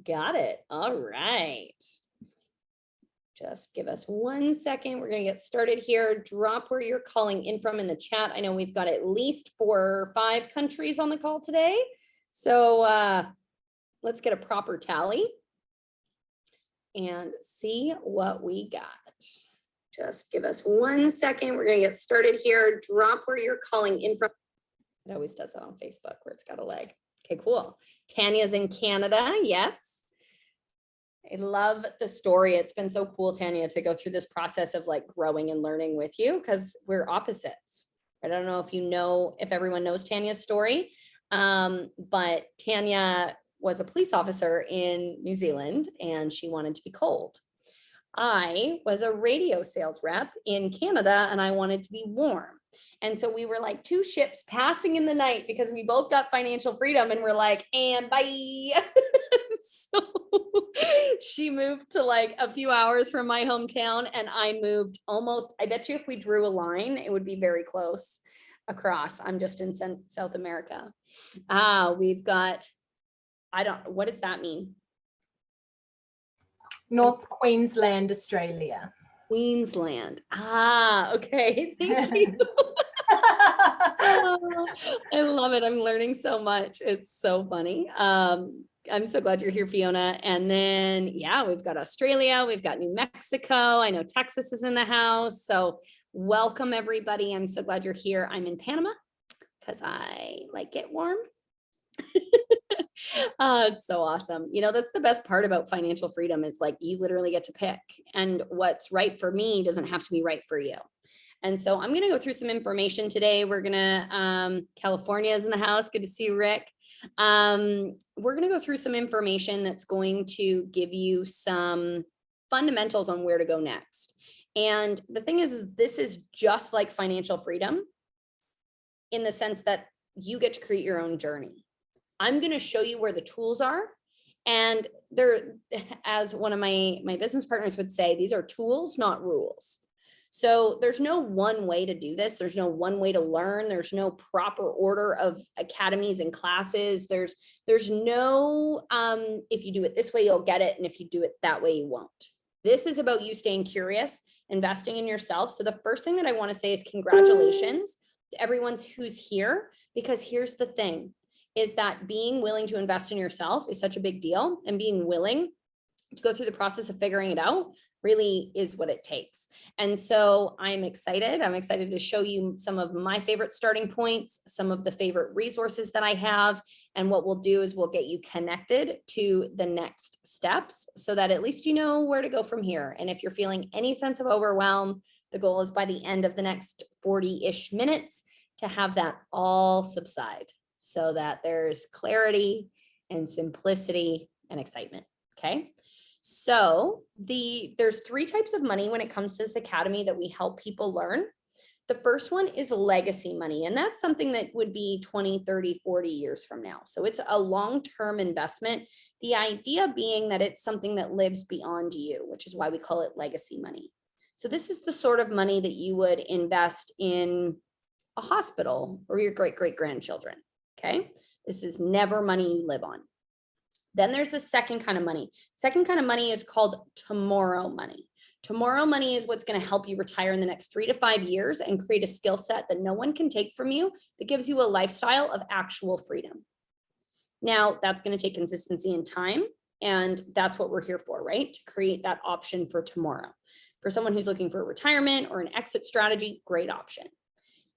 Got it. All right. Just give us 1 second. We're going to get started here. Drop where you're calling in from in the chat. I know we've got at least 4 or 5 countries on the call today. So let's get a proper tally and see what we got. Just give us 1 second. We're going to get started here. Drop where you're calling in from. It always does that on Facebook where it's got a leg. Okay, cool. Tanya's in Canada. Yes. I love the story. It's been so cool, Tanya, to go through this process of like growing and learning with you because we're opposites. I don't know if everyone knows Tanya's story, but Tanya was a police officer in New Zealand and she wanted to be cold. I was a radio sales rep in Canada and I wanted to be warm. And so we were like 2 ships passing in the night because we both got financial freedom and we're like, and bye. So she moved to like a few hours from my hometown and I moved almost, I bet you if we drew a line, it would be very close across. I'm just in South America. We've got, what does that mean? North Queensland, Australia. Queensland. Okay. Thank you. I love it. I'm learning so much. It's so funny. I'm so glad you're here, Fiona. And then, yeah, we've got Australia. We've got New Mexico. I know Texas is in the house. So welcome, everybody. I'm so glad you're here. I'm in Panama because I like it warm. It's so awesome. You know, that's the best part about financial freedom is like you literally get to pick, and what's right for me doesn't have to be right for you. And so I'm going to go through some information today. We're going to, California is in the house. Good to see you, Rick. We're going to go through some information that's going to give you some fundamentals on where to go next. And the thing is this is just like financial freedom in the sense that you get to create your own journey. I'm going to show you where the tools are. And they're, as one of my business partners would say, these are tools, not rules. So there's no one way to do this. There's no one way to learn. There's no proper order of academies and classes. There's no, if you do it this way, you'll get it. And if you do it that way, you won't. This is about you staying curious, investing in yourself. So the first thing that I want to say is congratulations to everyone who's here, because here's the thing, is that being willing to invest in yourself is such a big deal, and being willing to go through the process of figuring it out really is what it takes. And so I'm excited. I'm excited to show you some of my favorite starting points, some of the favorite resources that I have. And what we'll do is we'll get you connected to the next steps so that at least you know where to go from here. And if you're feeling any sense of overwhelm, the goal is by the end of the next 40-ish minutes to have that all subside so that there's clarity and simplicity and excitement. Okay. So there's 3 types of money when it comes to this academy that we help people learn. The first one is legacy money, and that's something that would be 20, 30, 40 years from now. So it's a long-term investment. The idea being that it's something that lives beyond you, which is why we call it legacy money. So this is the sort of money that you would invest in a hospital or your great-great-grandchildren, okay? This is never money you live on. Then there's a second kind of money. Second kind of money is called tomorrow money. Tomorrow money is what's going to help you retire in the next 3 to 5 years and create a skill set that no one can take from you that gives you a lifestyle of actual freedom. Now, that's going to take consistency and time, and that's what we're here for, right? To create that option for tomorrow. For someone who's looking for retirement or an exit strategy, great option.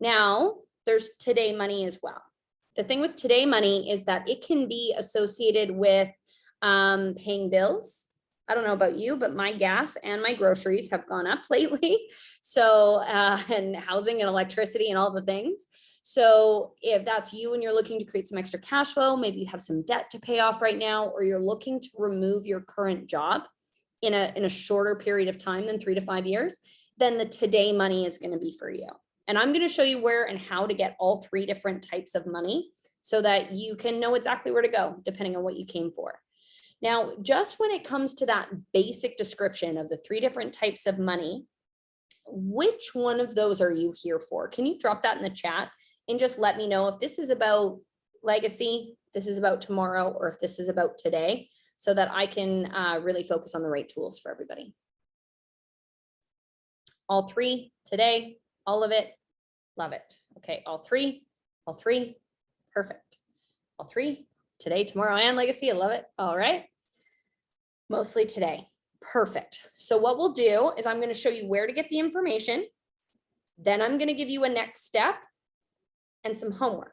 Now, there's today money as well. The thing with today money is that it can be associated with paying bills. I don't know about you, but my gas and my groceries have gone up lately. So, and housing and electricity and all the things. So if that's you and you're looking to create some extra cash flow, maybe you have some debt to pay off right now, or you're looking to remove your current job in a shorter period of time than 3 to 5 years, then the today money is going to be for you. And I'm going to show you where and how to get all 3 different types of money so that you can know exactly where to go, depending on what you came for. Now, just when it comes to that basic description of the 3 different types of money, which one of those are you here for? Can you drop that in the chat and just let me know if this is about legacy, this is about tomorrow, or if this is about today, so that I can really focus on the right tools for everybody. All three today, all of it, love it. Okay, all three, perfect. All three, today, tomorrow, and legacy, I love it. All right, mostly today, perfect. So what we'll do is I'm going to show you where to get the information. Then I'm going to give you a next step and some homework.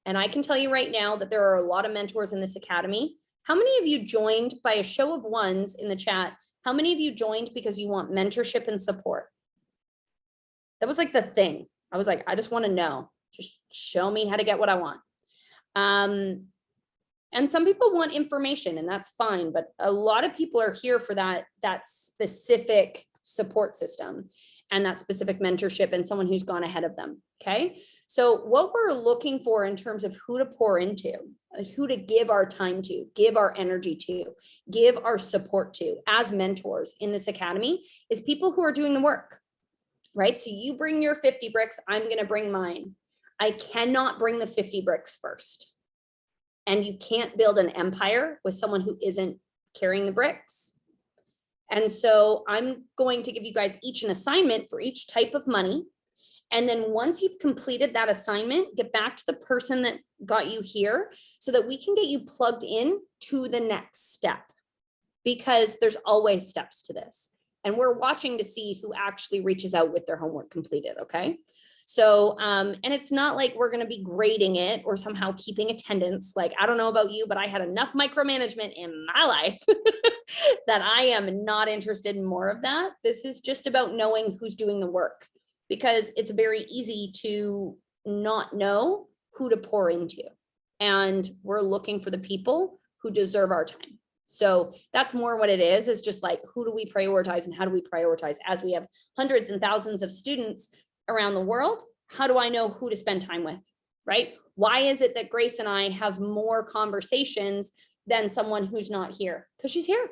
And I can tell you right now that there are a lot of mentors in this academy. How many of you joined, by a show of ones in the chat, how many of you joined because you want mentorship and support? That was like the thing. I was like, I just want to know, just show me how to get what I want. And some people want information, and that's fine, but a lot of people are here for that specific support system and that specific mentorship and someone who's gone ahead of them. Okay. So what we're looking for in terms of who to pour into, who to give our time to, give our energy to, give our support to as mentors in this academy is people who are doing the work, right? So you bring your 50 bricks, I'm going to bring mine. I cannot bring the 50 bricks first. And you can't build an empire with someone who isn't carrying the bricks. And so I'm going to give you guys each an assignment for each type of money. And then once you've completed that assignment, get back to the person that got you here so that we can get you plugged in to the next step, because there's always steps to this. And we're watching to see who actually reaches out with their homework completed. Okay. So, and it's not like we're going to be grading it or somehow keeping attendance. Like, I don't know about you, but I had enough micromanagement in my life that I am not interested in more of that. This is just about knowing who's doing the work, because it's very easy to not know who to pour into. And we're looking for the people who deserve our time. So that's more what it is just like, who do we prioritize and how do we prioritize? As we have hundreds and thousands of students around the world, how do I know who to spend time with, right? Why is it that Grace and I have more conversations than someone who's not here? Because she's here,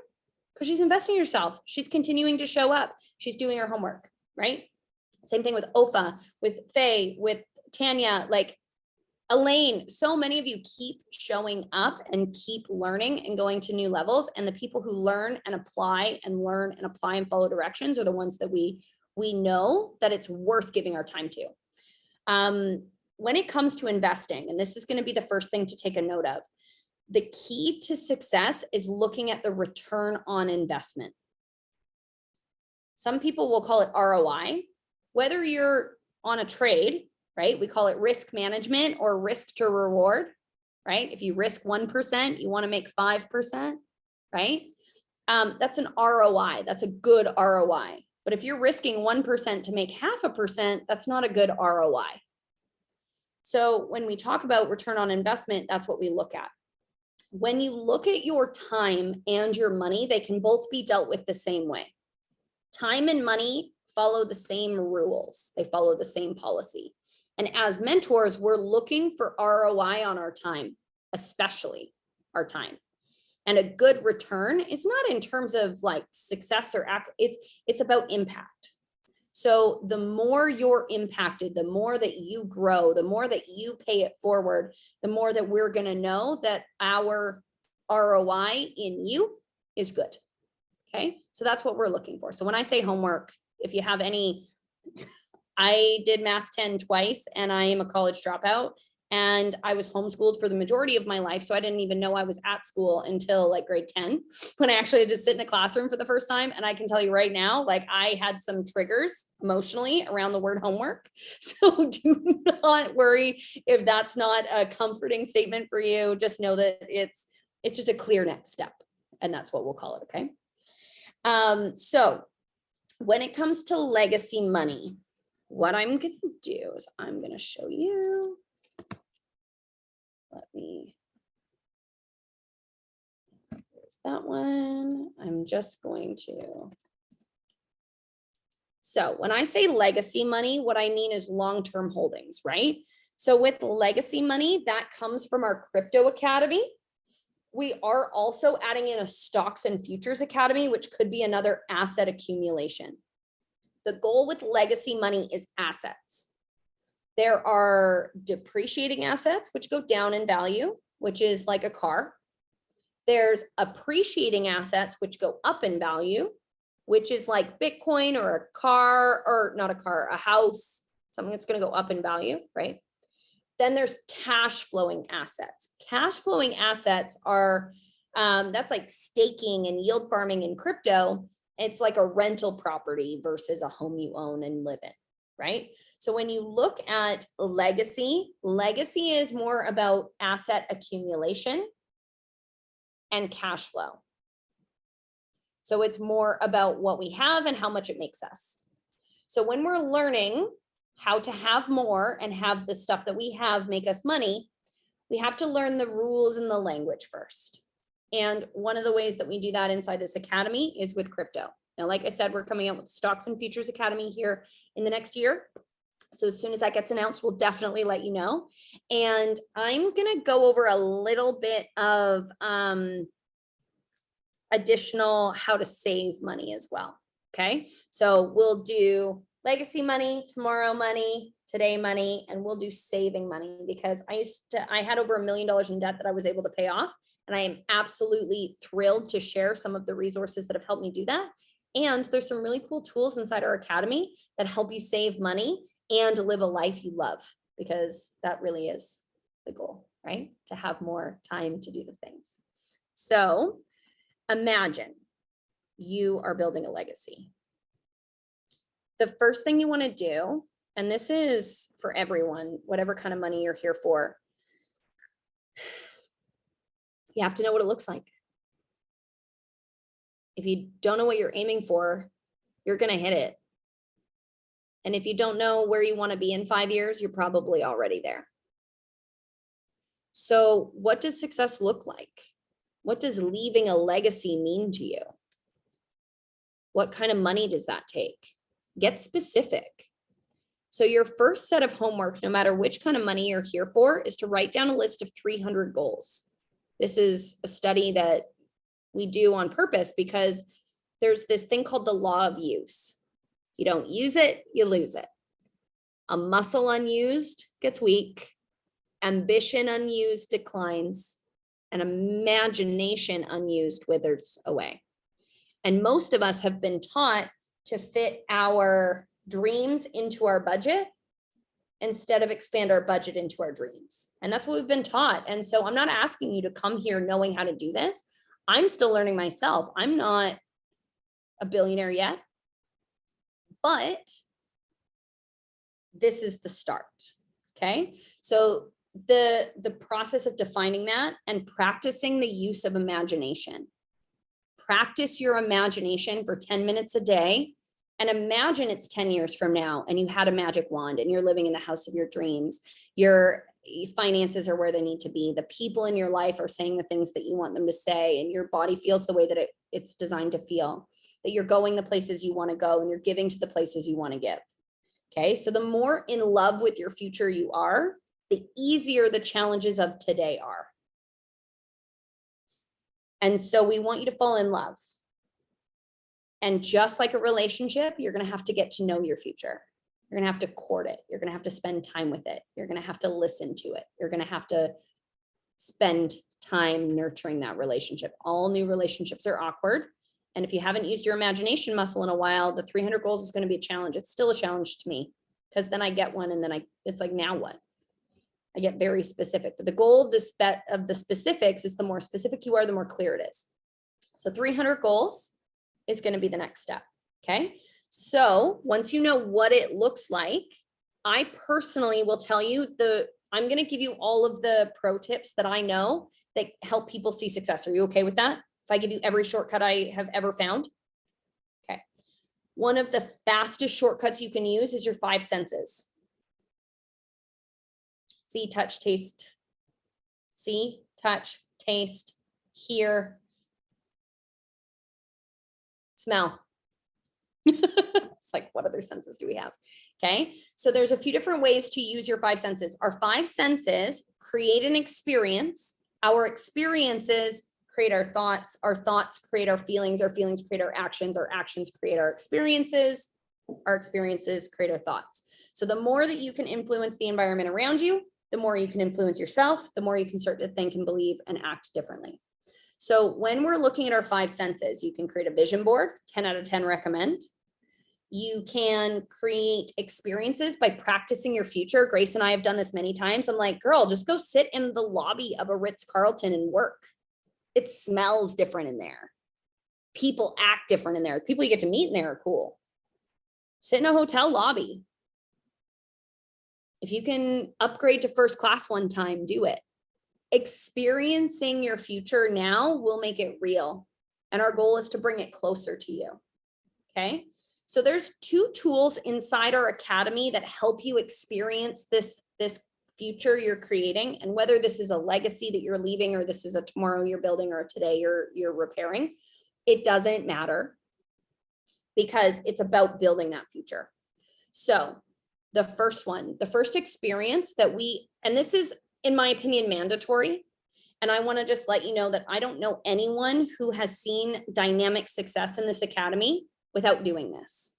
because she's investing in herself. She's continuing to show up. She's doing her homework, right? Same thing with Ofa, with Faye, with Tanya, like Elaine. So many of you keep showing up and keep learning and going to new levels. And the people who learn and apply and follow directions are the ones that we know that it's worth giving our time to. When it comes to investing, and this is going to be the first thing to take a note of, the key to success is looking at the return on investment. Some people will call it ROI. Whether you're on a trade, right? We call it risk management or risk to reward, right? If you risk 1%, you want to make 5%, right? That's an ROI. That's a good ROI. But if you're risking 1% to make 0.5%, that's not a good ROI. So when we talk about return on investment, that's what we look at. When you look at your time and your money, they can both be dealt with the same way. Time and money follow the same rules. They follow the same policy. And as mentors, we're looking for ROI on our time, especially our time. And a good return is not in terms of like success or it's about impact. So the more you're impacted, the more that you grow, the more that you pay it forward, the more that we're going to know that our ROI in you is good. Okay. So that's what we're looking for. So when I say homework, if you have any, I did Math 10 twice and I am a college dropout. And I was homeschooled for the majority of my life. So I didn't even know I was at school until like grade 10, when I actually had to sit in a classroom for the first time. And I can tell you right now, like I had some triggers emotionally around the word homework. So do not worry if that's not a comforting statement for you. Just know that it's just a clear next step. And that's what we'll call it. Okay. So when it comes to legacy money, what I'm going to do is I'm going to show you. There's that one. I'm just going to. So when I say legacy money, what I mean is long-term holdings, right? So with legacy money, that comes from our crypto academy. We are also adding in a stocks and futures academy, which could be another asset accumulation. The goal with legacy money is assets. There are depreciating assets, which go down in value, which is like a car. There's appreciating assets, which go up in value, which is like Bitcoin or a car, or not a car, a house, something that's going to go up in value, right? Then there's cash flowing assets. Cash flowing assets are, that's like staking and yield farming in crypto. It's like a rental property versus a home you own and live in, right? So when you look at legacy, legacy is more about asset accumulation and cash flow. So it's more about what we have and how much it makes us. So when we're learning how to have more and have the stuff that we have make us money, we have to learn the rules and the language first. And one of the ways that we do that inside this academy is with crypto. Now, like I said, we're coming out with Stocks and Futures Academy here in the next year. So as soon as that gets announced, we'll definitely let you know. And I'm going to go over a little bit of additional how to save money as well. Okay. So we'll do legacy money, tomorrow money, today money, and we'll do saving money, because I had over $1 million in debt that I was able to pay off. And I am absolutely thrilled to share some of the resources that have helped me do that. And there's some really cool tools inside our academy that help you save money and live a life you love, because that really is the goal, right? To have more time to do the things. So imagine you are building a legacy. The first thing you want to do, and this is for everyone, whatever kind of money you're here for, you have to know what it looks like. If you don't know what you're aiming for, you're going to hit it. And if you don't know where you want to be in 5 years, you're probably already there. So what does success look like? What does leaving a legacy mean to you? What kind of money does that take? Get specific. So your first set of homework, no matter which kind of money you're here for, is to write down a list of 300 goals. This is a study that we do on purpose because there's this thing called the law of use. You don't use it, you lose it. A muscle unused gets weak. Ambition unused declines. And imagination unused withers away. And most of us have been taught to fit our dreams into our budget instead of expand our budget into our dreams. And that's what we've been taught. And so I'm not asking you to come here knowing how to do this. I'm still learning myself. I'm not a billionaire yet, but this is the start. Okay. So the process of defining that and practicing the use of imagination. Practice your imagination for 10 minutes a day, and imagine it's 10 years from now and you had a magic wand and you're living in the house of your dreams. Your finances are where they need to be. The people in your life are saying the things that you want them to say, and your body feels the way that it's designed to feel, that you're going the places you want to go and you're giving to the places you want to give. Okay. So the more in love with your future you are, the easier the challenges of today are. And so we want you to fall in love. And just like a relationship, you're going to have to get to know your future. You're going to have to court it. You're going to have to spend time with it. You're going to have to listen to it. You're going to have to spend time nurturing that relationship. All new relationships are awkward. And if you haven't used your imagination muscle in a while, the 300 goals is going to be a challenge. It's still a challenge to me, because then I get one and then it's like, now what? I get very specific. But the goal of the specifics is the more specific you are, the more clear it is. So 300 goals is going to be the next step. Okay. So once you know what it looks like, I personally will tell you I'm going to give you all of the pro tips that I know that help people see success. Are you okay with that? If I give you every shortcut I have ever found? Okay. One of the fastest shortcuts you can use is your 5 senses. See, touch, taste, see, touch, taste, hear, smell. It's like, what other senses do we have? Okay. So there's a few different ways to use your 5 senses. Our 5 senses create an experience. Our experiences create our thoughts create our feelings create our actions create our experiences create our thoughts. So the more that you can influence the environment around you, the more you can influence yourself, the more you can start to think and believe and act differently. So when we're looking at our 5 senses, you can create a vision board, 10 out of 10 recommend. You can create experiences by practicing your future. Grace and I have done this many times. I'm like, girl, just go sit in the lobby of a Ritz-Carlton and work. It smells different in there. People act different in there. People you get to meet in there are cool. Sit in a hotel lobby. If you can upgrade to first class one time, do it. Experiencing your future now will make it real. And our goal is to bring it closer to you. Okay. So there's 2 tools inside our academy that help you experience this future you're creating. And whether this is a legacy that you're leaving, or this is a tomorrow you're building, or a today you're repairing, it doesn't matter, because it's about building that future. So the first experience that and this is, in my opinion, mandatory. And I want to just let you know that I don't know anyone who has seen dynamic success in this academy without doing this.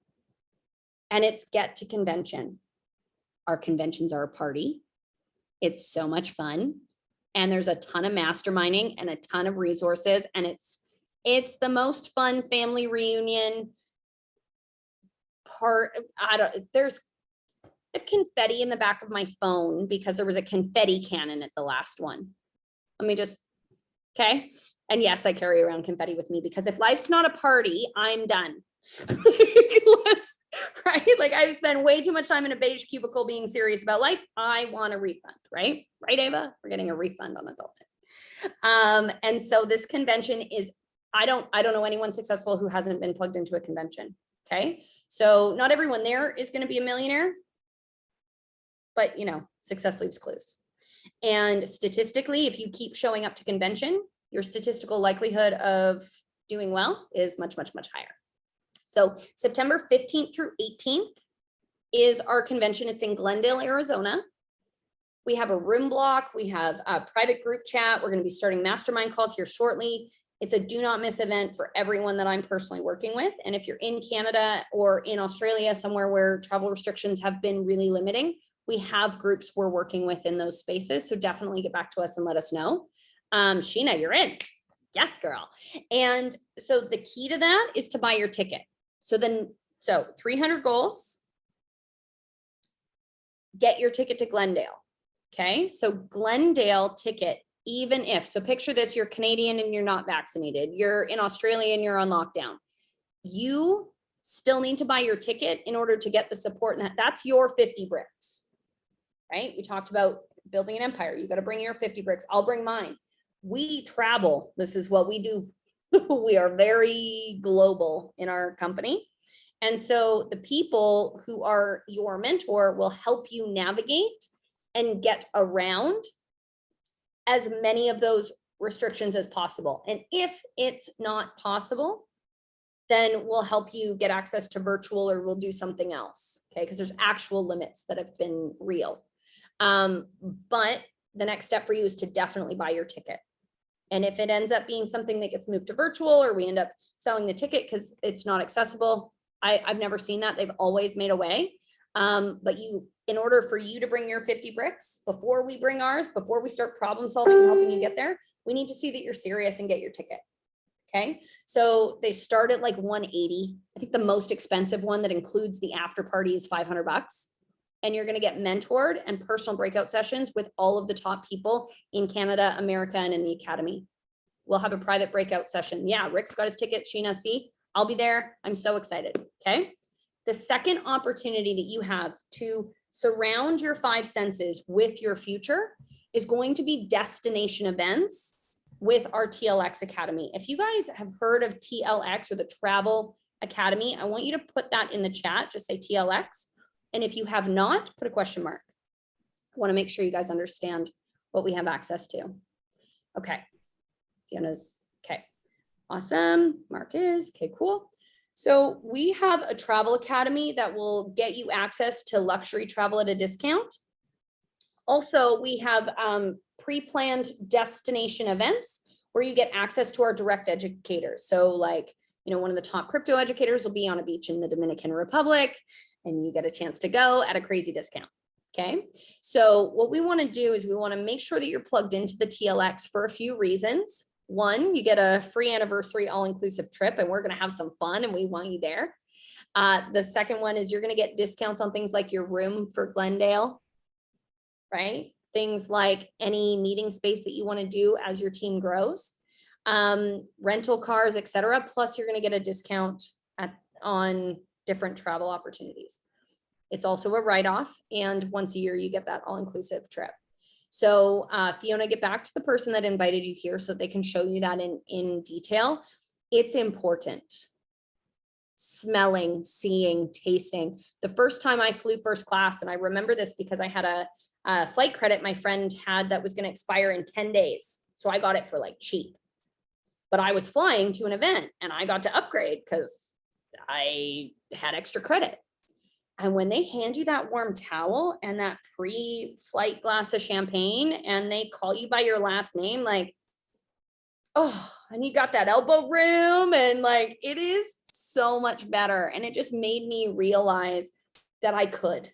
And it's get to convention. Our conventions are a party. It's so much fun. And there's a ton of masterminding and a ton of resources. And it's the most fun family reunion part. There's confetti in the back of my phone because there was a confetti cannon at the last one. Okay. And yes, I carry around confetti with me, because if life's not a party, I'm done. Right? Like, I've spent way too much time in a beige cubicle being serious about life. I want a refund, right? Right, Ava? We're getting a refund on adulting. And so this convention is, I don't know anyone successful who hasn't been plugged into a convention. Okay. So not everyone there is going to be a millionaire, but success leaves clues. And statistically, if you keep showing up to convention, your statistical likelihood of doing well is much, much, much higher. So September 15th through 18th is our convention. It's in Glendale, Arizona. We have a room block. We have a private group chat. We're going to be starting mastermind calls here shortly. It's a do not miss event for everyone that I'm personally working with. And if you're in Canada or in Australia, somewhere where travel restrictions have been really limiting, we have groups we're working with in those spaces. So definitely get back to us and let us know. Sheena, you're in. Yes, girl. And so the key to that is to buy your ticket. So 300 goals, get your ticket to Glendale. Okay. So Glendale ticket, even if, so picture this, you're Canadian and you're not vaccinated. You're in Australia and you're on lockdown. You still need to buy your ticket in order to get the support. And that's your 50 bricks, right? We talked about building an empire. You got to bring your 50 bricks. I'll bring mine. We travel. This is what we do. We are very global in our company. And so the people who are your mentor will help you navigate and get around as many of those restrictions as possible. And if it's not possible, then we'll help you get access to virtual, or we'll do something else. Okay. Because there's actual limits that have been real. But the next step for you is to definitely buy your ticket. And if it ends up being something that gets moved to virtual, or we end up selling the ticket because it's not accessible, I've never seen that. They've always made a way. But in order for you to bring your 50 bricks, before we bring ours, before we start problem solving and helping you get there, we need to see that you're serious and get your ticket. Okay. So they start at like 180. I think the most expensive one that includes the after party is $500. And you're going to get mentored and personal breakout sessions with all of the top people in Canada, America, and in the academy. We'll have a private breakout session. Yeah, Rick's got his ticket. Sheena, see, I'll be there. I'm so excited. Okay. The second opportunity that you have to surround your 5 senses with your future is going to be destination events with our TLX Academy. If you guys have heard of TLX, or the Travel Academy, I want you to put that in the chat. Just say TLX. And if you have not, put a question mark. I want to make sure you guys understand what we have access to. Okay. Fiona's okay. Awesome. Mark is okay. Cool. So we have a travel academy that will get you access to luxury travel at a discount. Also, we have pre-planned destination events where you get access to our direct educators. So like, one of the top crypto educators will be on a beach in the Dominican Republic, and you get a chance to go at a crazy discount. Okay. So what we want to do is we want to make sure that you're plugged into the TLX for a few reasons. One, you get a free anniversary all-inclusive trip, and we're going to have some fun, and we want you there. The second one is you're going to get discounts on things like your room for Glendale, right? Things like any meeting space that you want to do as your team grows, rental cars, etc. Plus, you're going to get a discount on different travel opportunities. It's also a write-off, and once a year you get that all-inclusive trip. So Fiona, get back to the person that invited you here so that they can show you that in detail. It's important. Smelling, seeing, tasting. The first time I flew first class, and I remember this because I had a flight credit my friend had that was going to expire in 10 days. So I got it for like cheap. But I was flying to an event and I got to upgrade because I had extra credit. And when they hand you that warm towel and that pre-flight glass of champagne and they call you by your last name, like, oh, and you got that elbow room, and like, it is so much better. And it just made me realize that I could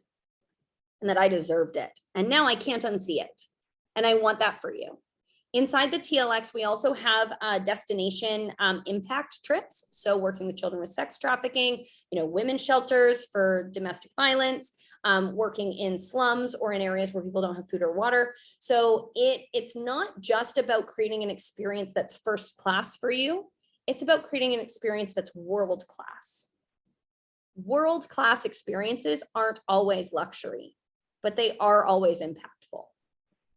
and that I deserved it. And now I can't unsee it. And I want that for you. Inside the TLX, we also have destination impact trips. So working with children with sex trafficking, women's shelters for domestic violence, working in slums or in areas where people don't have food or water. So it's not just about creating an experience that's first class for you. It's about creating an experience that's world class. World class experiences aren't always luxury, but they are always impactful.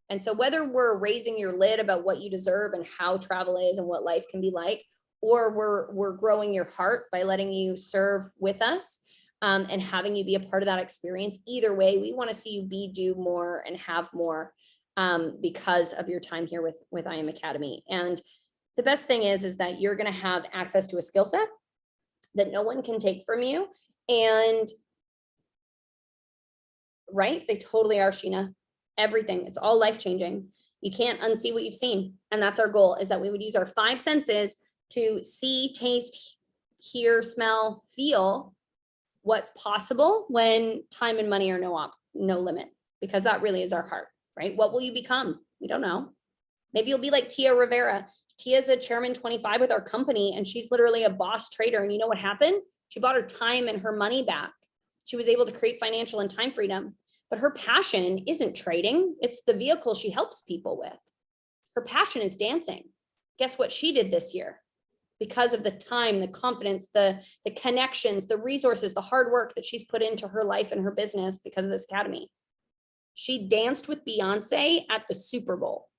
And so whether we're raising your lid about what you deserve and how travel is and what life can be like, or we're growing your heart by letting you serve with us and having you be a part of that experience, either way, we want to see you be, do more, and have more because of your time here with IM Academy. And the best thing is that you're going to have access to a skill set that no one can take from you. And right, they totally are, Sheena. Everything. It's all life-changing. You can't unsee what you've seen. And that's our goal, is that we would use our 5 senses to see, taste, hear, smell, feel what's possible when time and money are no limit, because that really is our heart, right? What will you become? We don't know. Maybe you'll be like Tia Rivera. Tia's a chairman 25 with our company, and she's literally a boss trader. And you know what happened? She bought her time and her money back. She was able to create financial and time freedom. But her passion isn't trading. It's the vehicle she helps people with. Her passion is dancing. Guess what she did this year? Because of the time, the confidence, the connections, the resources, the hard work that she's put into her life and her business because of this academy. She danced with Beyonce at the Super Bowl.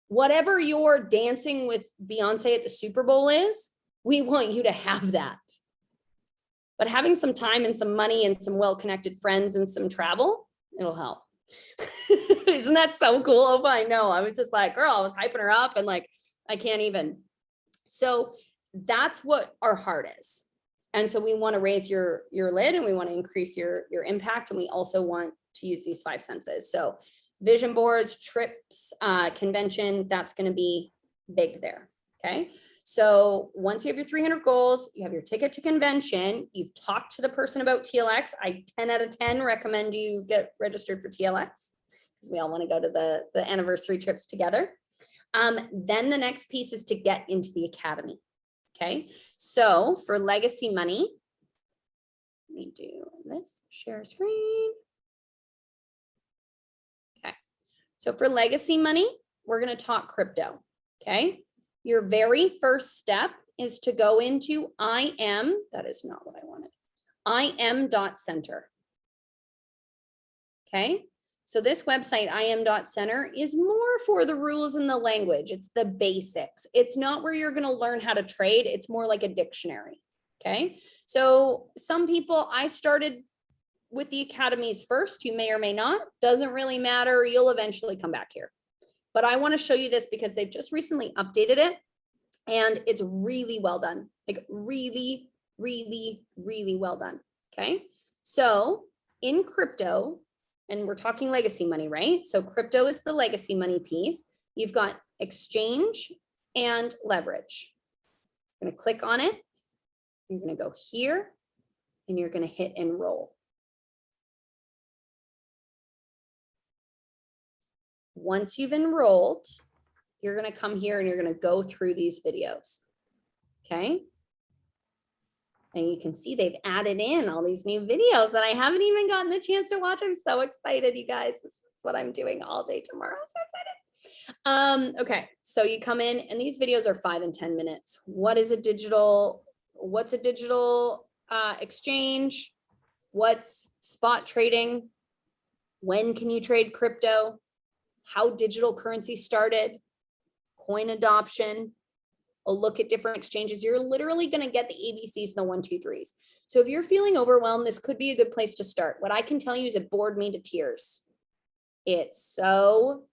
Whatever your dancing with Beyonce at the Super Bowl is, we want you to have that. But having some time and some money and some well-connected friends and some travel, it'll help. Isn't that so cool? Oh, I know. I was just like, girl, I was hyping her up and like, I can't even. So that's what our heart is. And so we want to raise your lid, and we want to increase your impact. And we also want to use these 5 senses. So vision boards, trips, convention, that's going to be big there. Okay. So once you have your 300 goals, you have your ticket to convention, you've talked to the person about TLX. I 10 out of 10 recommend you get registered for TLX because we all want to go to the anniversary trips together. Then the next piece is to get into the academy. Okay. So for legacy money, let me do this, share screen. Okay. So for legacy money, we're going to talk crypto. Okay. Your very first step is to go into IM, that is not what I wanted, im.center. Okay, so this website, im.center, is more for the rules and the language. It's the basics. It's not where you're going to learn how to trade. It's more like a dictionary. Okay, so some people, I started with the academies first. You may or may not. Doesn't really matter. You'll eventually come back here. But I want to show you this because they've just recently updated it and it's really well done. Like really, really, really well done. Okay. So in crypto, and we're talking legacy money, right? So crypto is the legacy money piece. You've got exchange and leverage. I'm going to click on it. You're going to go here and you're going to hit enroll. Once you've enrolled, you're going to come here and you're going to go through these videos. Okay. And you can see they've added in all these new videos that I haven't even gotten a chance to watch. I'm so excited, you guys. This is what I'm doing all day tomorrow. I'm so excited. Okay, so you come in and these videos are 5 and 10 minutes. What's a digital exchange? What's spot trading? When can you trade crypto? How digital currency started? Coin adoption? A look at different exchanges. You're literally going to get the ABCs and the 1, 2, 3s. So if you're feeling overwhelmed, this could be a good place to start. What I can tell you is it bored me to tears. It's so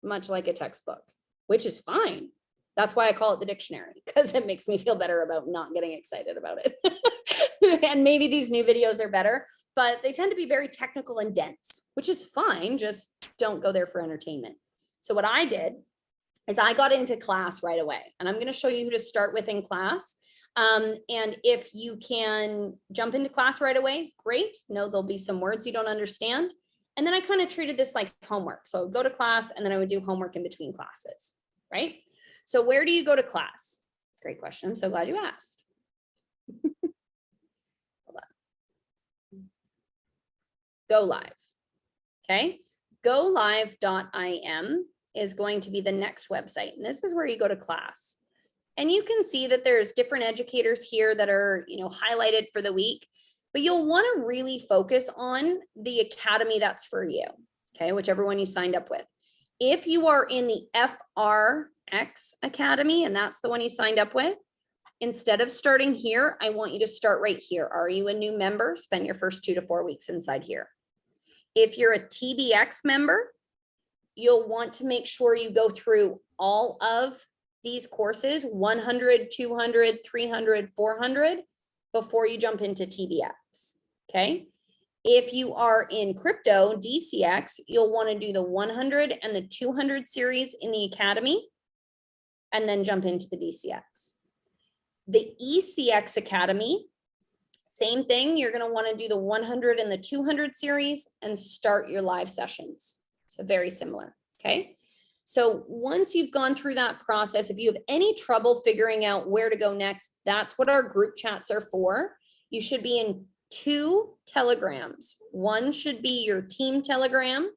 much like a textbook, which is fine. That's why I call it the dictionary, because it makes me feel better about not getting excited about it. And maybe these new videos are better, but they tend to be very technical and dense, which is fine. Just don't go there for entertainment. So what I did is I got into class right away, and I'm going to show you who to start with in class. And if you can jump into class right away, great. No, there'll be some words you don't understand. And then I kind of treated this like homework. So I would go to class and then I would do homework in between classes, right? So where do you go to class? Great question. I'm so glad you asked. Hold on. Go Live. Okay. GoLive.im is going to be the next website. And this is where you go to class. And you can see that there's different educators here that are, highlighted for the week, but you'll want to really focus on the academy that's for you. Okay. Whichever one you signed up with. If you are in the FRX Academy, and that's the one you signed up with, instead of starting here, I want you to start right here. Are you a new member? Spend your first 2 to 4 weeks inside here. If you're a TBX member, you'll want to make sure you go through all of these courses, 100, 200, 300, 400, before you jump into TBX, okay? If you are in crypto, DCX, you'll want to do the 100 and the 200 series in the academy, and then jump into the DCX. The ECX Academy, same thing, you're going to want to do the 100 and the 200 series and start your live sessions. So very similar, okay? So once you've gone through that process, if you have any trouble figuring out where to go next, that's what our group chats are for. You should be in 2 telegrams. One should be your team telegram,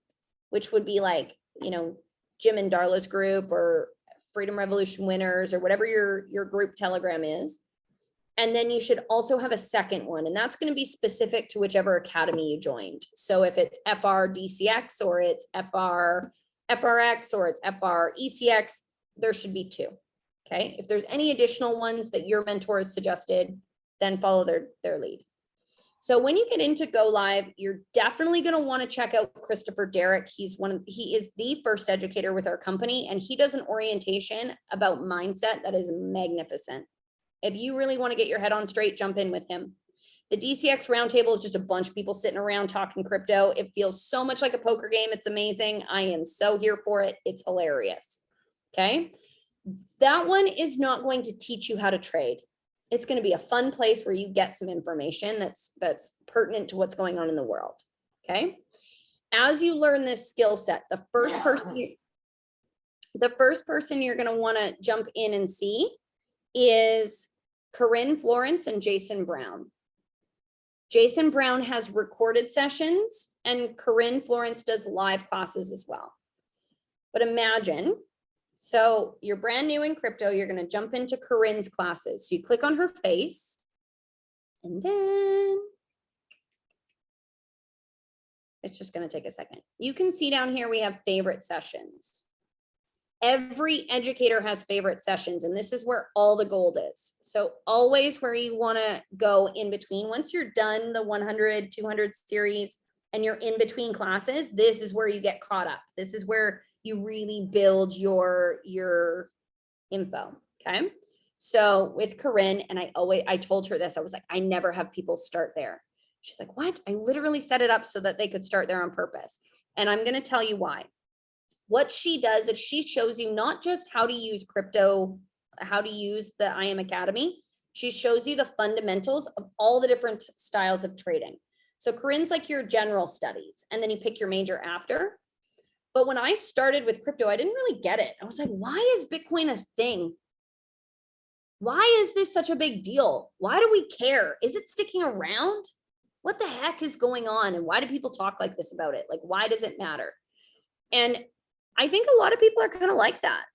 which would be like, Jim and Darla's group or Freedom Revolution Winners or whatever your group telegram is. And then you should also have a second one, and that's going to be specific to whichever academy you joined. So if it's FRDCX or it's FRX or it's FRECX, there should be 2. Okay. If there's any additional ones that your mentor has suggested, then follow their lead. So when you get into Go Live, you're definitely going to want to check out Christopher Derrick. He is the first educator with our company, and he does an orientation about mindset that is magnificent. If you really want to get your head on straight, jump in with him. The DCX roundtable is just a bunch of people sitting around talking crypto. It feels so much like a poker game. It's amazing. I am so here for it. It's hilarious. Okay. That one is not going to teach you how to trade. It's going to be a fun place where you get some information that's pertinent to what's going on in the world. Okay. As you learn this skill set, the first person you're going to want to jump in and see is Corinne Florence and Jason Brown. Jason Brown has recorded sessions and Corinne Florence does live classes as well. But imagine, so you're brand new in crypto, you're going to jump into Corinne's classes. So you click on her face and then it's just going to take a second. You can see down here we have favorite sessions. Every educator has favorite sessions, and this is where all the gold is. So always where you want to go in between, once you're done the 100, 200 series and you're in between classes, this is where you get caught up. This is where you really build your info. Okay. So with Corinne, and I told her this, I was like, I never have people start there. She's like, what? I literally set it up so that they could start there on purpose. And I'm going to tell you why. What she does is she shows you not just how to use crypto, how to use the IM Academy. She shows you the fundamentals of all the different styles of trading. So Corinne's like your general studies, and then you pick your major after. But when I started with crypto, I didn't really get it. I was like, why is Bitcoin a thing? Why is this such a big deal? Why do we care? Is it sticking around? What the heck is going on? And why do people talk like this about it? Like, why does it matter? And I think a lot of people are kind of like that.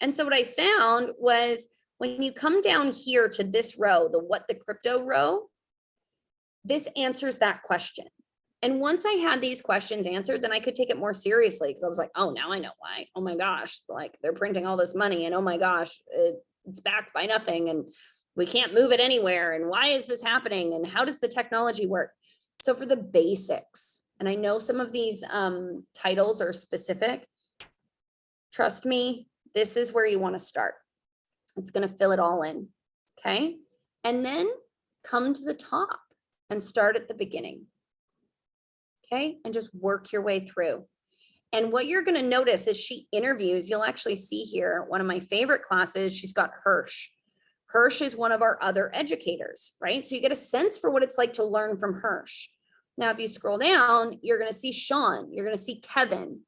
And so what I found was when you come down here to this row, the what the crypto row, this answers that question. And once I had these questions answered, then I could take it more seriously because I was like, oh, now I know why. Oh my gosh, like they're printing all this money and oh my gosh, it's backed by nothing and we can't move it anywhere. And why is this happening? And how does the technology work? So for the basics, and I know some of these titles are specific, trust me, this is where you want to start. It's going to fill it all in. Okay. And then come to the top and start at the beginning. Okay. And just work your way through. And what you're going to notice is she interviews, you'll actually see here, one of my favorite classes, she's got Hirsch. Hirsch is one of our other educators, right? So you get a sense for what it's like to learn from Hirsch. Now, if you scroll down, you're going to see Sean, you're going to see Kevin,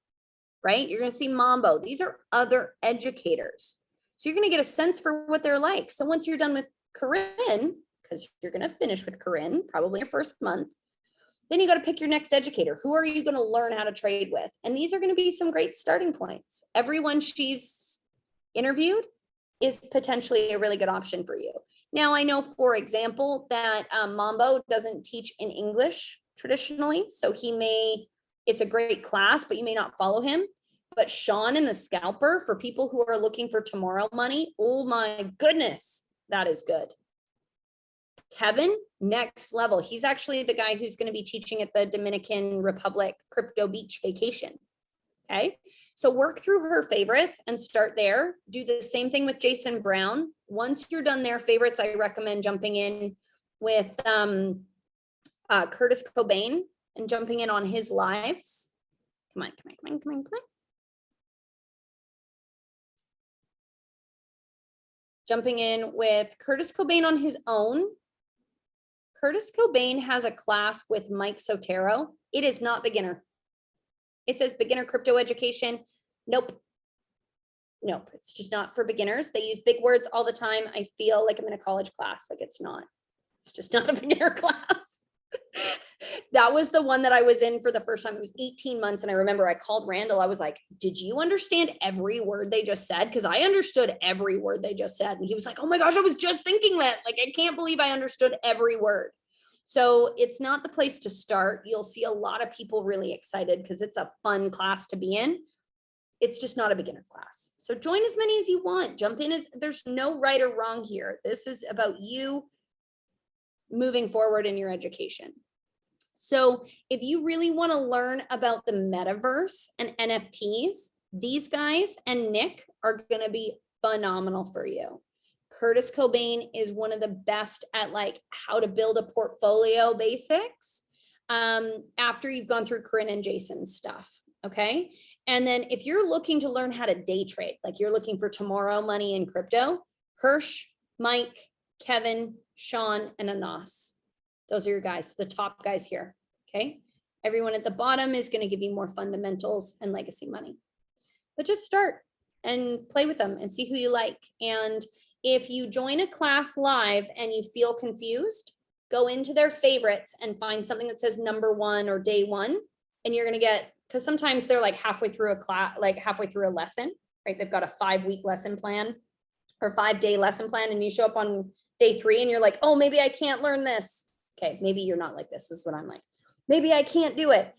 right? You're going to see Mambo. These are other educators. So you're going to get a sense for what they're like. So once you're done with Corinne, because you're going to finish with Corinne, probably your first month, then you got to pick your next educator. Who are you going to learn how to trade with? And these are going to be some great starting points. Everyone she's interviewed is potentially a really good option for you. Now, I know, for example, that Mambo doesn't teach in English traditionally. So it's a great class, but you may not follow him. But Sean and the Scalper, for people who are looking for tomorrow money, oh my goodness, that is good. Kevin, next level. He's actually the guy who's going to be teaching at the Dominican Republic Crypto Beach Vacation. Okay. So work through her favorites and start there. Do the same thing with Jason Brown. Once you're done their favorites, I recommend jumping in with Curtis Cobain and jumping in on his lives. Come on. Jumping in with Curtis Cobain on his own. Curtis Cobain has a class with Mike Sotero. It is not beginner. It says beginner crypto education. Nope. It's just not for beginners. They use big words all the time. I feel like I'm in a college class. Like it's just not a beginner class. That was the one that I was in for the first time. It was 18 months. And I remember I called Randall. I was like, did you understand every word they just said? Because I understood every word they just said. And he was like, oh my gosh, I was just thinking that. Like, I can't believe I understood every word. So it's not the place to start. You'll see a lot of people really excited because it's a fun class to be in. It's just not a beginner class. So join as many as you want. Jump in there's no right or wrong here. This is about you moving forward in your education. So if you really want to learn about the metaverse and NFTs, these guys and Nick are going to be phenomenal for you. Curtis Cobain is one of the best at like how to build a portfolio basics after you've gone through Corinne and Jason's stuff. Okay. And then if you're looking to learn how to day trade, like you're looking for tomorrow money in crypto, Hirsch, Mike, Kevin, Sean, and Anas. Those are your guys, the top guys here. Okay. Everyone at the bottom is going to give you more fundamentals and legacy money. But just start and play with them and see who you like. And if you join a class live and you feel confused, go into their favorites and find something that says number 1 or day 1. And you're going to get, because sometimes they're like halfway through a class, like halfway through a lesson, right? They've got a 5-week lesson plan or 5-day lesson plan. And you show up on day 3 and you're like, oh, maybe I can't learn this. Okay. Maybe you're not like this. This is what I'm like. Maybe I can't do it.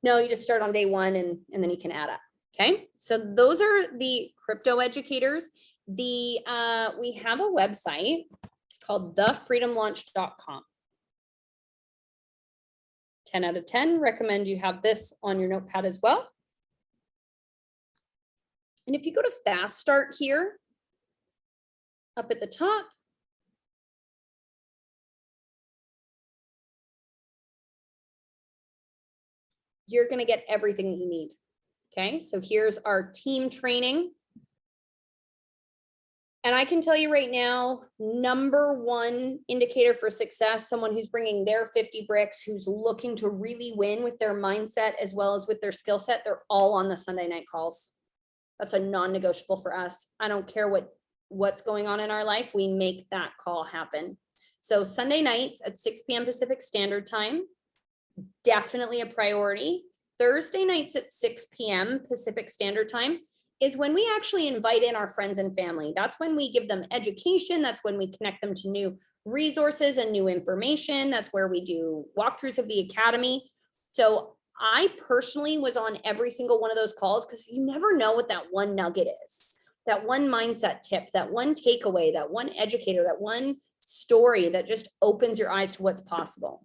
No, you just start on day 1 and then you can add up. Okay. So those are the crypto educators. We have a website. It's called thefreedomlaunch.com. 10 out of 10. Recommend you have this on your notepad as well. And if you go to Fast Start here, up at the top, you're going to get everything that you need. Okay, so here's our team training. And I can tell you right now, number one indicator for success, someone who's bringing their 50 bricks, who's looking to really win with their mindset as well as with their skill set, they're all on the Sunday night calls. That's a non-negotiable for us. I don't care what's going on in our life, we make that call happen. So Sunday nights at 6 p.m. Pacific Standard Time, definitely a priority. Thursday nights at 6 p.m. Pacific Standard Time is when we actually invite in our friends and family. That's when we give them education. That's when we connect them to new resources and new information. That's where we do walkthroughs of the academy. So I personally was on every single one of those calls because you never know what that one nugget is, that one mindset tip, that one takeaway, that one educator, that one story that just opens your eyes to what's possible.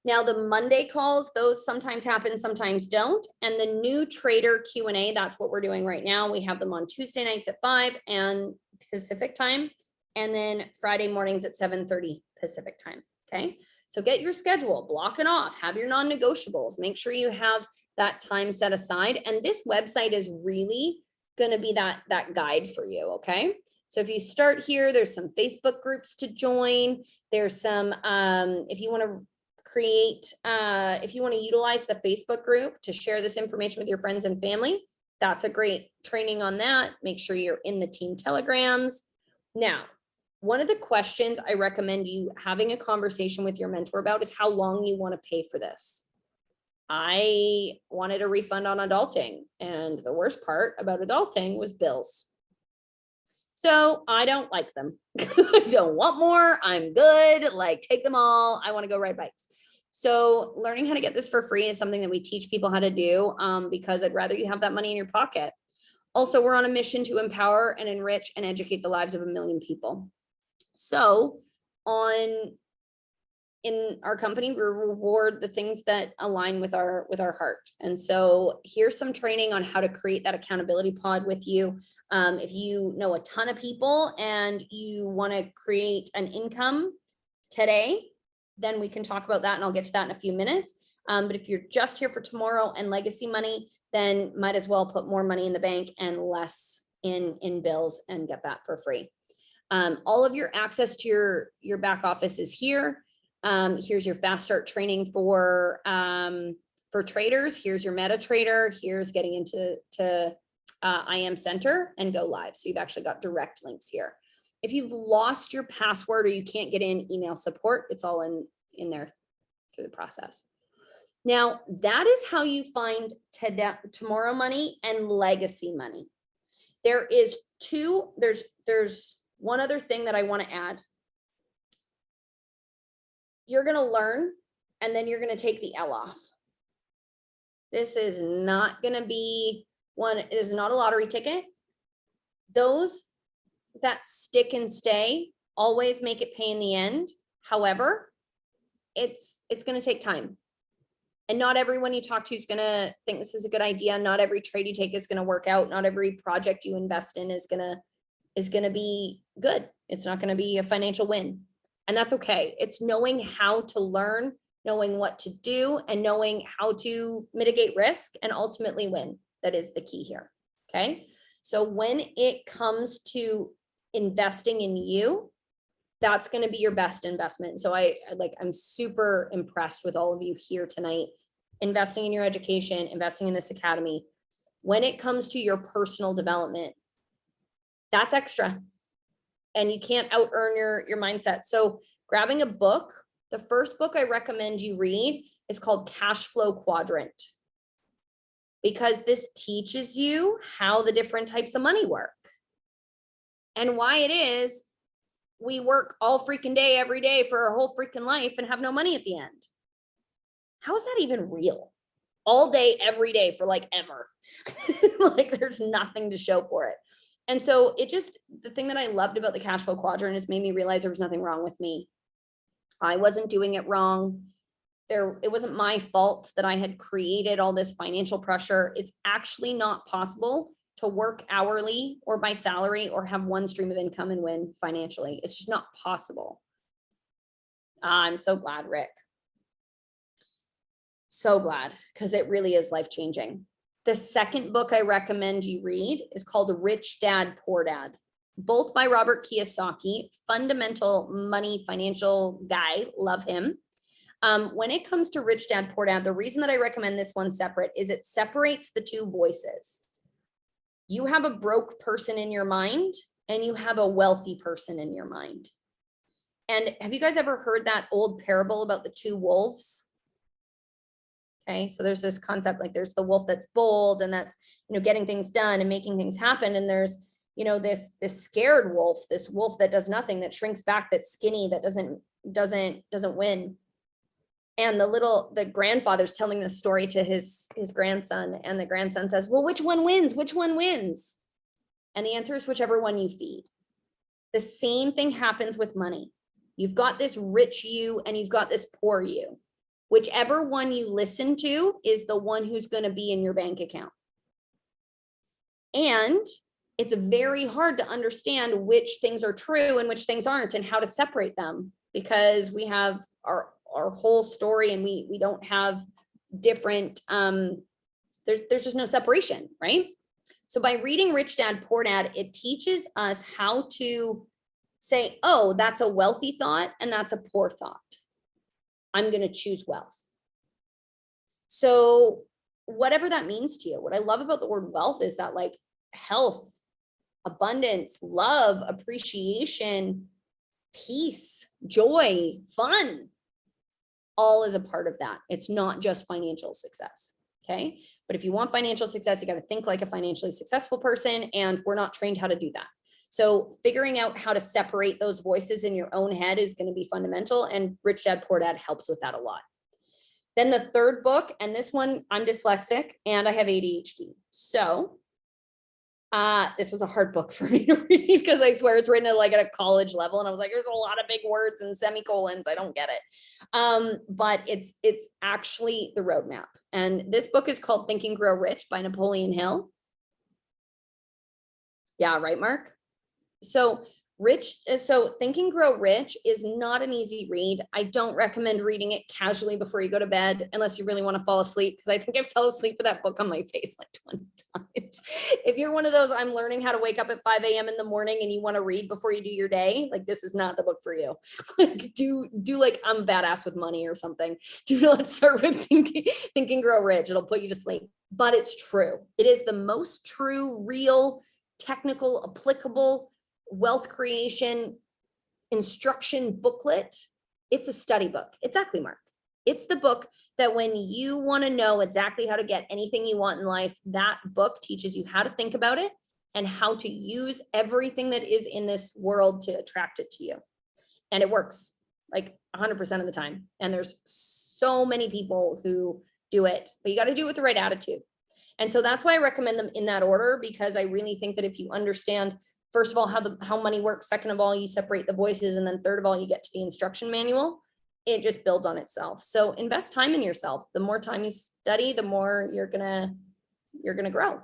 Now the Monday calls, those sometimes happen, sometimes don't. And the new trader Q&A, that's what we're doing right now. We have them on Tuesday nights at 5 and Pacific time, and then Friday mornings at 7:30 Pacific time, okay? So get your schedule, block it off, have your non-negotiables, make sure you have that time set aside. And this website is really gonna be that guide for you, okay? So if you start here, there's some Facebook groups to join. There's some, if you wanna create, if you want to utilize the Facebook group to share this information with your friends and family, that's a great training on that. Make sure you're in the team telegrams. Now, one of the questions I recommend you having a conversation with your mentor about is how long you want to pay for this. I wanted a refund on adulting, and the worst part about adulting was bills. So I don't like them. I don't want more. I'm good. Like, take them all. I want to go ride bikes. So learning how to get this for free is something that we teach people how to do, because I'd rather you have that money in your pocket. Also, we're on a mission to empower and enrich and educate the lives of 1 million people. So in our company, we reward the things that align with our heart. And so here's some training on how to create that accountability pod with you. If you know a ton of people and you want to create an income today, then we can talk about that, and I'll get to that in a few minutes. But if you're just here for tomorrow and legacy money, then might as well put more money in the bank and less in bills and get that for free. All of your access to your back office is here. Here's your fast start training for traders. Here's your MetaTrader. Here's getting into IM Center and go live. So you've actually got direct links here. If you've lost your password or you can't get in, email support. It's all in there through the process. Now, that is how you find tomorrow money and legacy money. There's one other thing that I want to add. You're going to learn, and then you're going to take the L off. This is not going to be it is not a lottery ticket. Those that stick and stay always make it pay in the end. However, it's going to take time. And not everyone you talk to is going to think this is a good idea. Not every trade you take is going to work out. Not every project you invest in is going to be good. It's not going to be a financial win. And that's okay. It's knowing how to learn, knowing what to do, and knowing how to mitigate risk and ultimately win. That is the key here. Okay. So when it comes to investing in you, that's going to be your best investment. So I'm super impressed with all of you here tonight, investing in your education, investing in this academy. When it comes to your personal development, that's extra. And you can't out earn your mindset. So grabbing a book, the first book I recommend you read is called Cash Flow Quadrant, because this teaches you how the different types of money work and why it is we work all freaking day, every day for our whole freaking life and have no money at the end. How is that even real? All day, every day for like ever. Like there's nothing to show for it. And so the thing that I loved about the cash flow quadrant is made me realize there was nothing wrong with me. I wasn't doing it wrong. It wasn't my fault that I had created all this financial pressure. It's actually not possible to work hourly or by salary or have one stream of income and win financially. It's just not possible. I'm so glad, Rick. So glad, because it really is life-changing. The second book I recommend you read is called Rich Dad, Poor Dad. both by Robert Kiyosaki, fundamental money financial guy, love him. When it comes to Rich Dad Poor Dad, the reason that I recommend this one separate is it separates the two voices. You have a broke person in your mind and you have a wealthy person in your mind. And have you guys ever heard that old parable about the two wolves? Okay, so there's this concept, like there's the wolf that's bold and that's, getting things done and making things happen. And there's, this scared wolf, this wolf that does nothing, that shrinks back, that's skinny, that doesn't win. And the grandfather's telling this story to his grandson, and the grandson says, well, which one wins? Which one wins? And the answer is whichever one you feed. The same thing happens with money. You've got this rich you and you've got this poor you. Whichever one you listen to is the one who's going to be in your bank account. And it's very hard to understand which things are true and which things aren't and how to separate them, because we have our whole story and we don't have different, there's just no separation, right? So by reading Rich Dad Poor Dad, it teaches us how to say, oh, that's a wealthy thought and that's a poor thought. I'm going to choose wealth. So whatever that means to you, what I love about the word wealth is that, like, health, abundance, love, appreciation, peace, joy, fun, all is a part of that. It's not just financial success. Okay. But if you want financial success, you got to think like a financially successful person. And we're not trained how to do that. So figuring out how to separate those voices in your own head is going to be fundamental. And Rich Dad Poor Dad helps with that a lot. Then the third book, and this one, I'm dyslexic and I have ADHD. So this was a hard book for me to read because I swear it's written at a college level. And I was like, there's a lot of big words and semicolons. I don't get it. But it's actually the roadmap. And this book is called Think and Grow Rich by Napoleon Hill. Yeah, right, Mark? So Think and Grow Rich is not an easy read. I don't recommend reading it casually before you go to bed, unless you really want to fall asleep, because I think I fell asleep with that book on my face like 20 times. If you're one of those, I'm learning how to wake up at 5 a.m. in the morning and you want to read before you do your day, like, this is not the book for you. do like I'm badass with money or something. Do not start with Think and Grow Rich. It'll put you to sleep. But it's true. It is the most true, real, technical, applicable wealth creation instruction booklet. It's a study book. Exactly, Mark. It's the book that when you want to know exactly how to get anything you want in life, that book teaches you how to think about it and how to use everything that is in this world to attract it to you. And it works like 100% of the time. And there's so many people who do it, but you got to do it with the right attitude. And so that's why I recommend them in that order, because I really think that if you understand, first of all, how money works, second of all, you separate the voices, and then third of all, you get to the instruction manual, it just builds on itself. So invest time in yourself. The more time you study, the more you're gonna grow.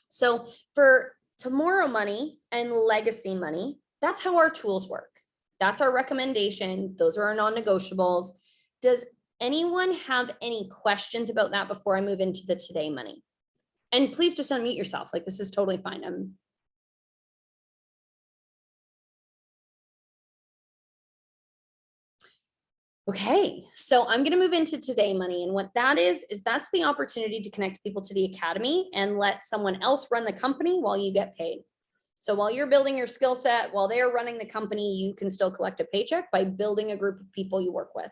So for tomorrow money and legacy money, that's how our tools work. That's our recommendation. Those are our non-negotiables. Does anyone have any questions about that before I move into the today money? And please just unmute yourself. Like, this is totally fine. Okay, so I'm going to move into today money. And what that is that's the opportunity to connect people to the academy and let someone else run the company while you get paid. So while you're building your skill set, while they're running the company, you can still collect a paycheck by building a group of people you work with.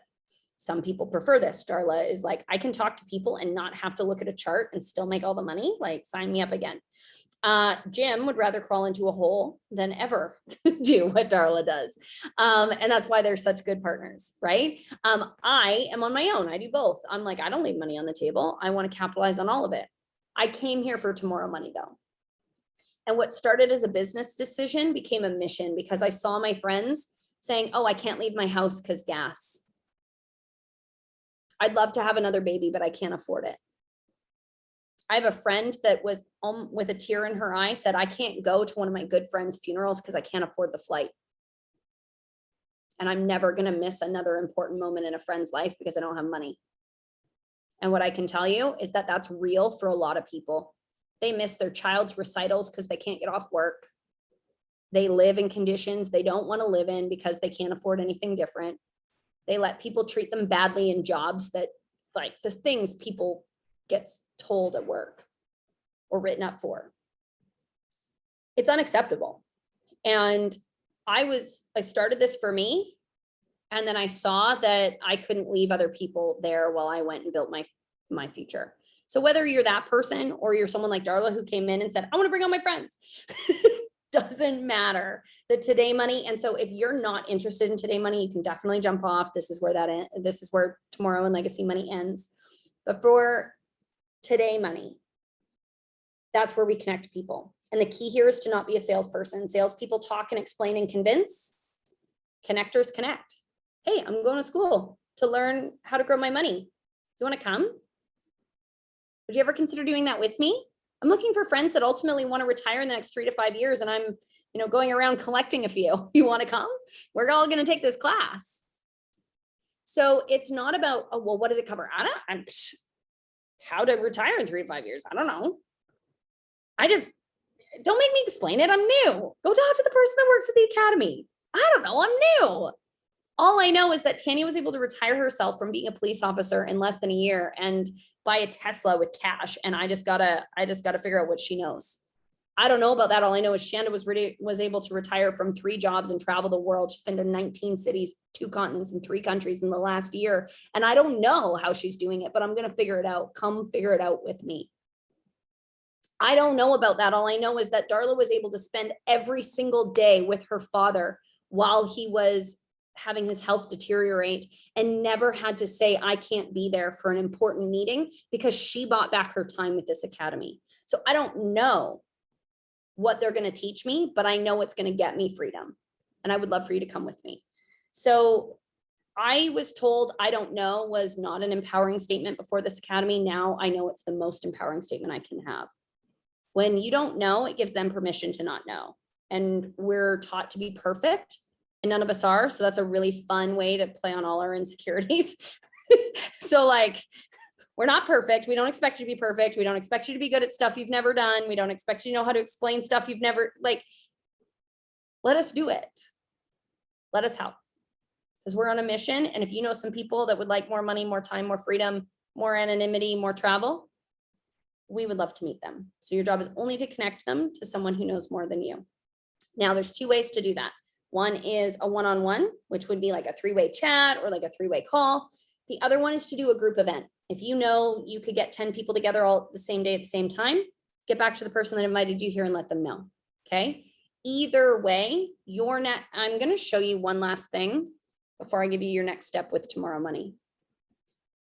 Some people prefer this. Darla is like, I can talk to people and not have to look at a chart and still make all the money. Like, sign me up again. Jim would rather crawl into a hole than ever do what Darla does. And that's why they're such good partners, right? I am on my own. I do both. I'm like, I don't leave money on the table. I want to capitalize on all of it. I came here for tomorrow money though. And what started as a business decision became a mission, because I saw my friends saying, oh, I can't leave my house because gas. I'd love to have another baby, but I can't afford it. I have a friend that was with a tear in her eye said, I can't go to one of my good friends' funerals because I can't afford the flight. And I'm never going to miss another important moment in a friend's life because I don't have money. And what I can tell you is that that's real for a lot of people. They miss their child's recitals because they can't get off work. They live in conditions they don't want to live in because they can't afford anything different. They let people treat them badly in jobs that, like, the things people get told at work or written up for. It's unacceptable. And I started this for me. And then I saw that I couldn't leave other people there while I went and built my future. So whether you're that person or you're someone like Darla who came in and said, I want to bring all my friends, doesn't matter. The Today Money. And so if you're not interested in Today Money, you can definitely jump off. This is where Tomorrow and Legacy Money ends. But for Today Money, that's where we connect people. And the key here is to not be a salesperson. Salespeople talk and explain and convince. Connectors connect. Hey, I'm going to school to learn how to grow my money. You want to come? Would you ever consider doing that with me? I'm looking for friends that ultimately want to retire in the next 3 to 5 years. And I'm, going around collecting a few. You want to come? We're all going to take this class. So it's not about, oh, well, what does it cover? How to retire in 3 to 5 years. I don't know. Don't make me explain it. I'm new. Go talk to the person that works at the academy. I don't know. I'm new. All I know is that Tanya was able to retire herself from being a police officer in less than a year and buy a Tesla with cash. And I just gotta figure out what she knows. I don't know about that. All I know is Shanda was able to retire from 3 jobs and travel the world. She's been to 19 cities, 2 continents, and 3 countries in the last year. And I don't know how she's doing it, but I'm going to figure it out. Come figure it out with me. I don't know about that. All I know is that Darla was able to spend every single day with her father while he was having his health deteriorate and never had to say, I can't be there for an important meeting, because she bought back her time with this academy. So I don't know what they're going to teach me, but I know it's going to get me freedom. And I would love for you to come with me. So I was told I don't know was not an empowering statement before this academy. Now I know it's the most empowering statement I can have. When you don't know, it gives them permission to not know. And we're taught to be perfect, and none of us are. So that's a really fun way to play on all our insecurities. So like, we're not perfect. We don't expect you to be perfect. We don't expect you to be good at stuff you've never done. We don't expect you to know how to explain stuff you've never, let us do it. Let us help. Because we're on a mission. And if you know some people that would like more money, more time, more freedom, more anonymity, more travel, we would love to meet them. So your job is only to connect them to someone who knows more than you. Now there's 2 ways to do that. One is a one-on-one, which would be like a 3-way chat or like a 3-way call. The other one is to do a group event. If you know you could get 10 people together all the same day at the same time, get back to the person that invited you here and let them know. Okay. Either way, I'm going to show you one last thing before I give you your next step with Tomorrow Money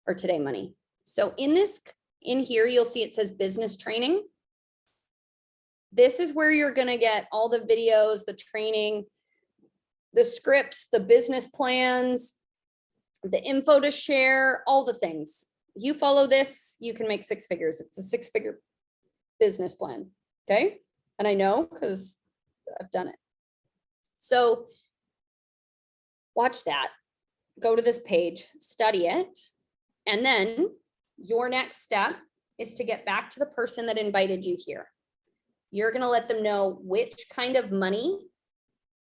or Today Money. So in here, you'll see it says business training. This is where you're going to get all the videos, the training, the scripts, the business plans, the info to share, all the things. You follow this, you can make 6 figures. It's a 6-figure business plan. Okay. And I know because I've done it. So watch that, go to this page, study it. And then your next step is to get back to the person that invited you here. You're going to let them know which kind of money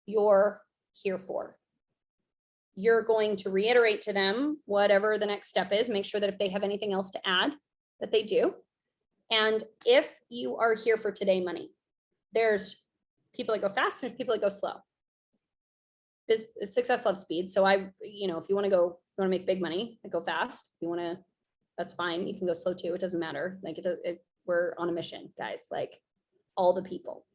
you're here for. You're going to reiterate to them whatever the next step is. Make sure that if they have anything else to add, that they do. And if you are here for Today Money, there's people that go fast and there's people that go slow. Success loves speed. So if you want to make big money, go fast. If you want to, that's fine. You can go slow too. It doesn't matter. We're on a mission, guys, like all the people.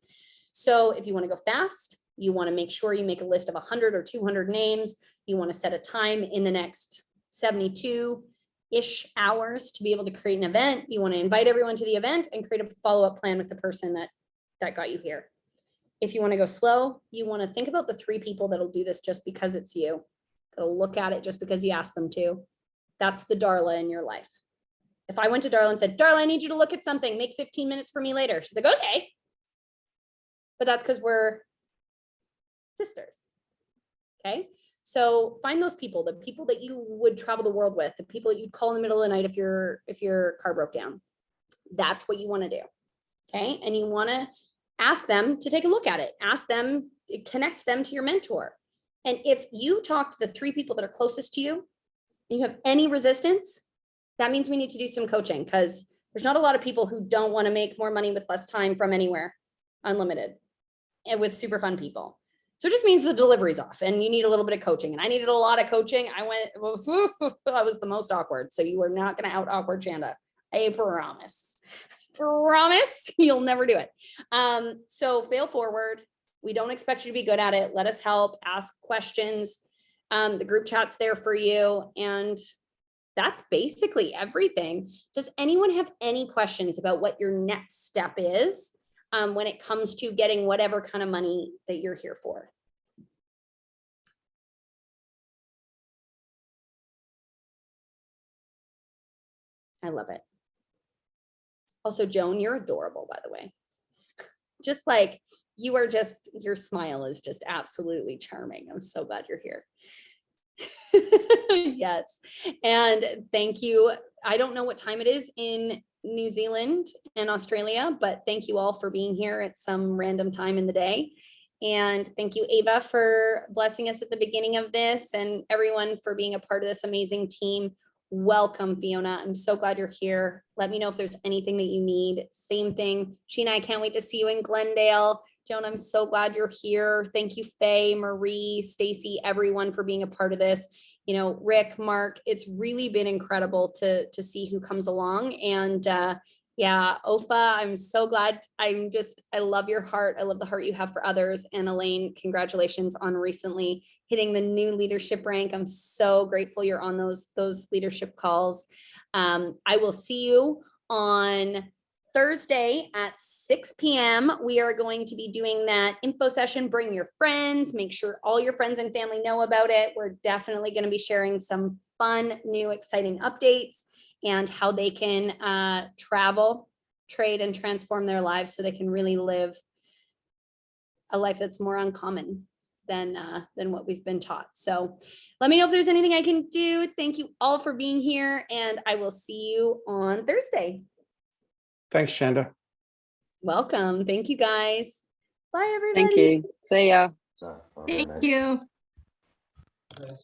So if you want to go fast, you want to make sure you make a list of 100 or 200 names. You want to set a time in the next 72-ish hours to be able to create an event. You want to invite everyone to the event and create a follow-up plan with the person that got you here. If you want to go slow, you want to think about the 3 people that'll do this just because it's you, that'll look at it just because you asked them to. That's the Darla in your life. If I went to Darla and said, Darla, I need you to look at something, make 15 minutes for me later. She's like, okay. But that's because we're sisters. Okay. So find those people, the people that you would travel the world with, the people that you'd call in the middle of the night if your car broke down. That's what you want to do. Okay. And you want to ask them to take a look at it. Ask them, connect them to your mentor. And if you talk to the 3 people that are closest to you, and you have any resistance, that means we need to do some coaching, because there's not a lot of people who don't want to make more money with less time from anywhere, unlimited, and with super fun people. So it just means the delivery's off and you need a little bit of coaching. And I needed a lot of coaching. I was the most awkward. So you are not going to out awkward Shanda. I promise. Promise you'll never do it. So fail forward. We don't expect you to be good at it. Let us help, ask questions. The group chat's there for you. And that's basically everything. Does anyone have any questions about what your next step is when it comes to getting whatever kind of money that you're here for? I love it. Also, Joan, you're adorable, by the way. Just like you are just, your smile is just absolutely charming. I'm so glad you're here. Yes. And thank you. I don't know what time it is in New Zealand and Australia, but thank you all for being here at some random time in the day. And thank you, Ava, for blessing us at the beginning of this, and everyone for being a part of this amazing team. Welcome, Fiona. I'm so glad you're here. Let me know if there's anything that you need. Same thing. Sheena, I can't wait to see you in Glendale. Joan, I'm so glad you're here. Thank you, Faye, Marie, Stacy, everyone for being a part of this. You know, Rick, Mark, it's really been incredible to see who comes along. And yeah, Ofa, I'm so glad. I love your heart. I love the heart you have for others. And Elaine, congratulations on recently hitting the new leadership rank. I'm so grateful you're on those leadership calls. I will see you on Thursday at 6 p.m. We are going to be doing that info session. Bring your friends, make sure all your friends and family know about it. We're definitely going to be sharing some fun, new, exciting updates and how they can travel, trade, and transform their lives so they can really live a life that's more uncommon than what we've been taught. So let me know if there's anything I can do. Thank you all for being here, and I will see you on Thursday. Thanks, Shanda. Welcome. Thank you, guys. Bye, everybody. Thank you. See ya. Thank you.